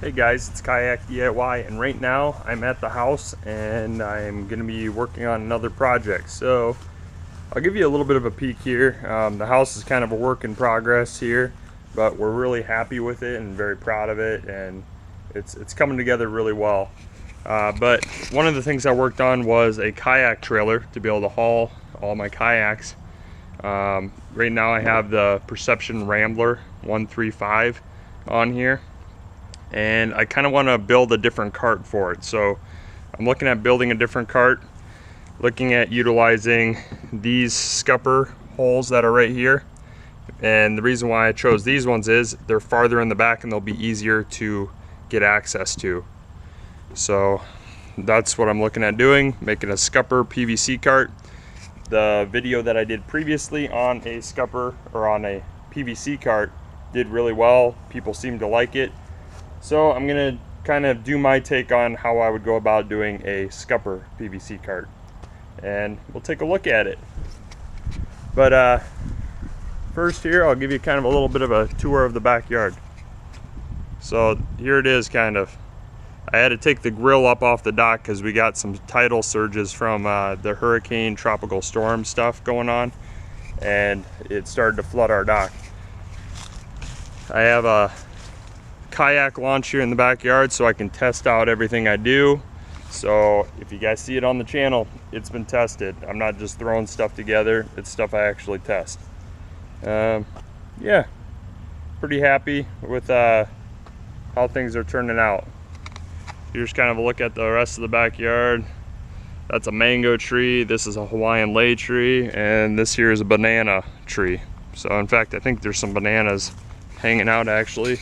Hey guys, it's Kayak DIY, and right now I'm at the house and I'm going to be working on another project. So I'll give you a little bit of a peek here. The house is kind of a work in progress here, but we're really happy with it and very proud of it, and it's coming together really well. But one of the things I worked on was a kayak trailer to be able to haul all my kayaks. Right now I have the Perception Rambler 135 on here, and I kind of want to build a different cart for it. So I'm looking at building a different cart, looking at utilizing these scupper holes that are right here. And the reason why I chose these ones is they're farther in the back and they'll be easier to get access to. So that's what I'm looking at doing, making a scupper PVC cart. The video that I did previously on a scupper or on a PVC cart did really well. People seem to like it. So I'm gonna kind of do my take on how I would go about doing a scupper PVC cart, and we'll take a look at it. But first here, I'll give you kind of a little bit of a tour of the backyard. So here it is, kind of. I had to take the grill up off the dock because we got some tidal surges from the hurricane tropical storm stuff going on, and it started to flood our dock. I have a kayak launch here in the backyard so I can test out everything I do. So if you guys see it on the channel, it's been tested. I'm not just throwing stuff together, it's stuff I actually test. Yeah, pretty happy with how things are turning out. Here's kind of a look at the rest of the backyard. That's a mango tree, this is a Hawaiian lei tree, and this here is a banana tree. So in fact, I think there's some bananas hanging out actually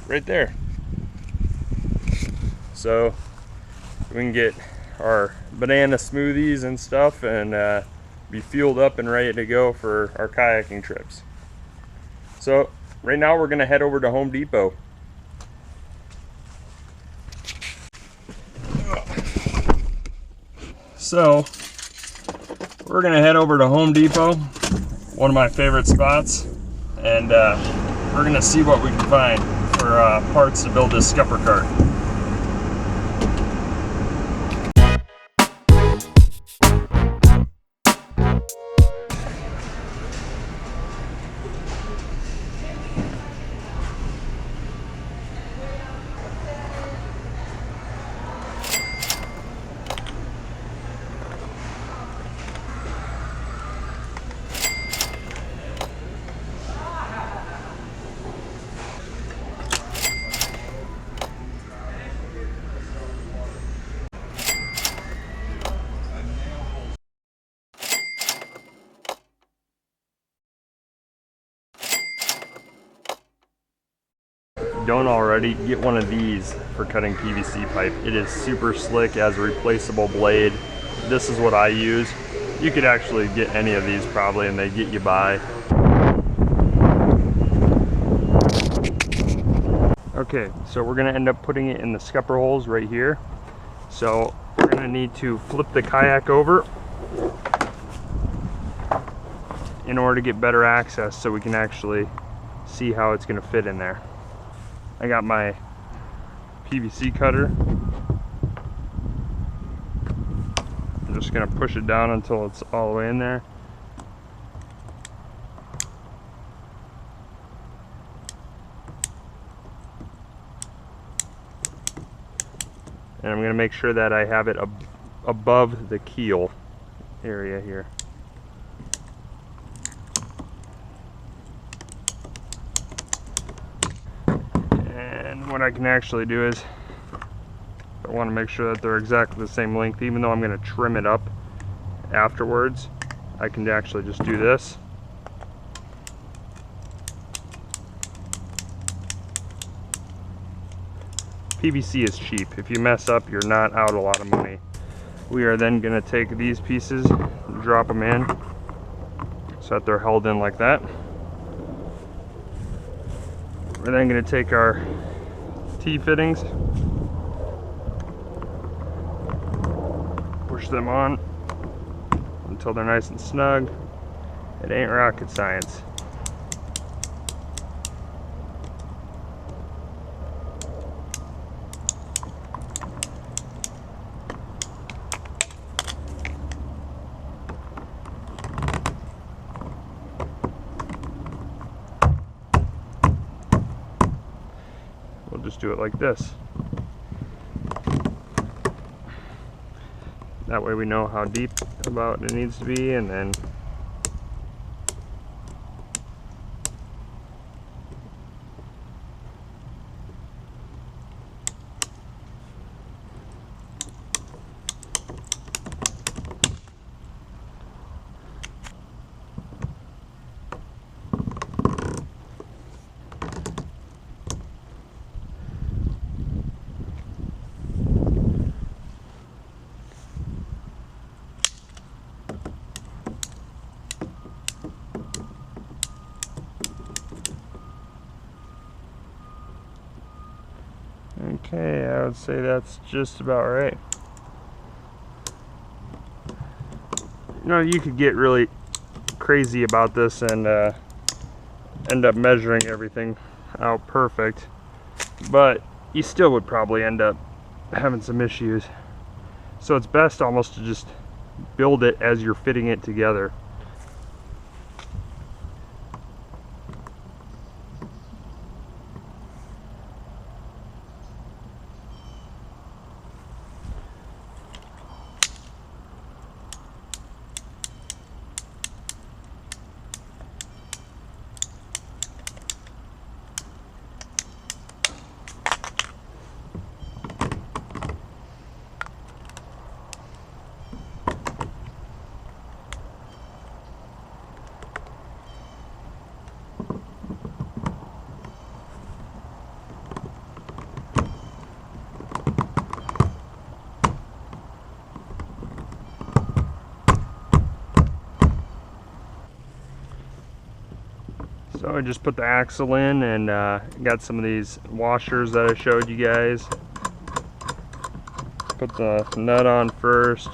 right there. So we can get our banana smoothies and stuff and be fueled up and ready to go for our kayaking trips. So right now we're gonna head over to Home Depot. So we're gonna head over to Home Depot, one of my favorite spots, and we're gonna see what we can find for parts to build this scupper cart. Don't already, get one of these for cutting PVC pipe. It is super slick, as a replaceable blade. This is what I use. You could actually get any of these probably and they get you by. Okay, so we're gonna end up putting it in the scupper holes right here. So we're gonna need to flip the kayak over in order to get better access so we can actually see how it's gonna fit in there. I got my PVC cutter. I'm just gonna push it down until it's all the way in there. And I'm gonna make sure that I have it above the keel area here. What I can actually do is, I want to make sure that they're exactly the same length, even though I'm going to trim it up afterwards. I can actually just do this. PVC is cheap. If you mess up, you're not out a lot of money. We are then going to take these pieces, drop them in so that they're held in like that. We're then going to take our T-fittings, push them on until they're nice and snug. It ain't rocket science. just do it like this. That way we know how deep about it needs to be, and then okay, I would say that's just about right. You know, you could get really crazy about this and end up measuring everything out perfect, but you still would probably end up having some issues. So it's best almost to just build it as you're fitting it together. So I just put the axle in and got some of these washers that I showed you guys. Put the nut on first.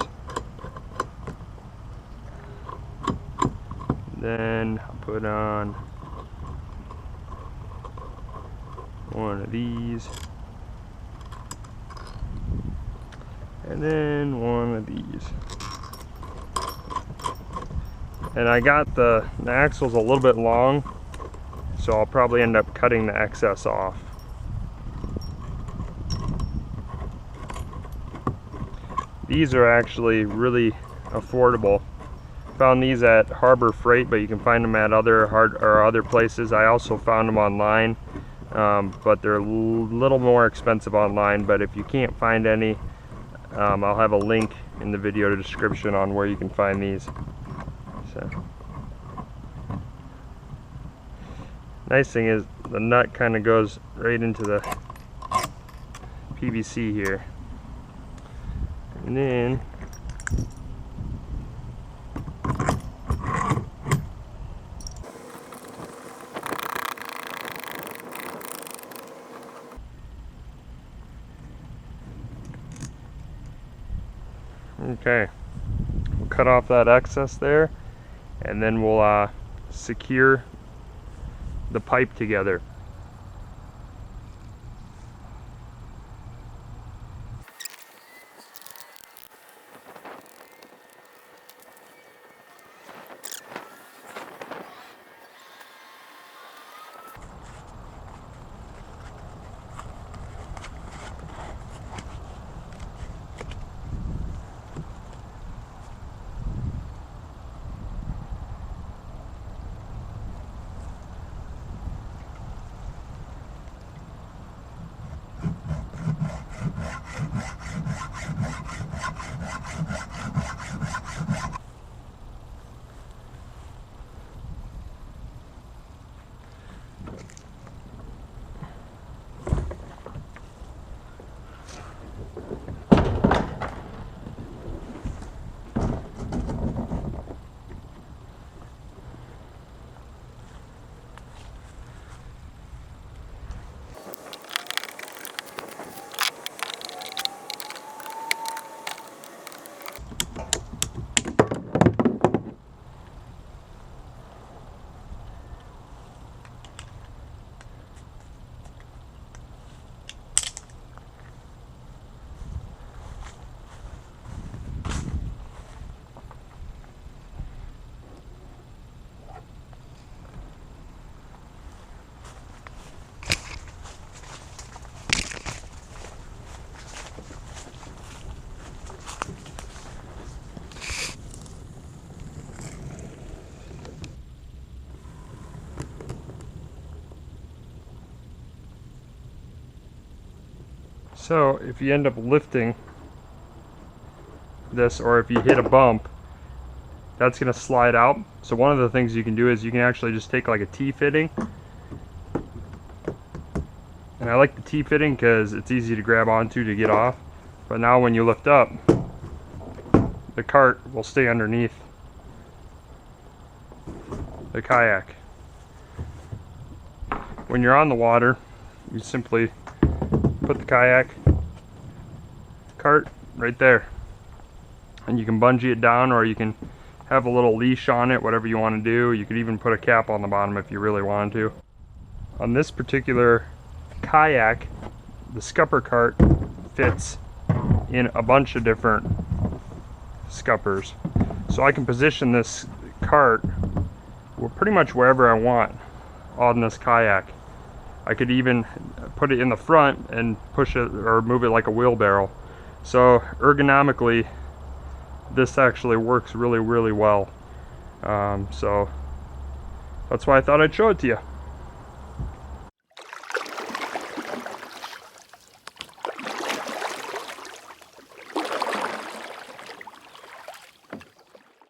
Then I'll put on one of these. And then one of these. And I got the axle's a little bit long, so I'll probably end up cutting the excess off. These are actually really affordable. Found these at Harbor Freight, but you can find them at other places. I also found them online, but they're a little more expensive online. But if you can't find any, I'll have a link in the video description on where you can find these. So, nice thing is the nut kind of goes right into the PVC here, and then okay, we'll cut off that excess there, and then we'll secure the pipe together. So if you end up lifting this, or if you hit a bump, that's going to slide out. So one of the things you can do is you can actually just take like a T-fitting, and I like the T-fitting because it's easy to grab onto to get off. But now when you lift up, the cart will stay underneath the kayak. When you're on the water, you simply put the kayak cart right there, and you can bungee it down, or you can have a little leash on it, whatever you want to do. You could even put a cap on the bottom if you really wanted to. On this particular kayak, the Scupper cart fits in a bunch of different scuppers, so I can position this cart pretty much wherever I want on this kayak. I could even put it in the front and push it or move it like a wheelbarrow. So ergonomically, this actually works really, really well. So that's why I thought I'd show it to you.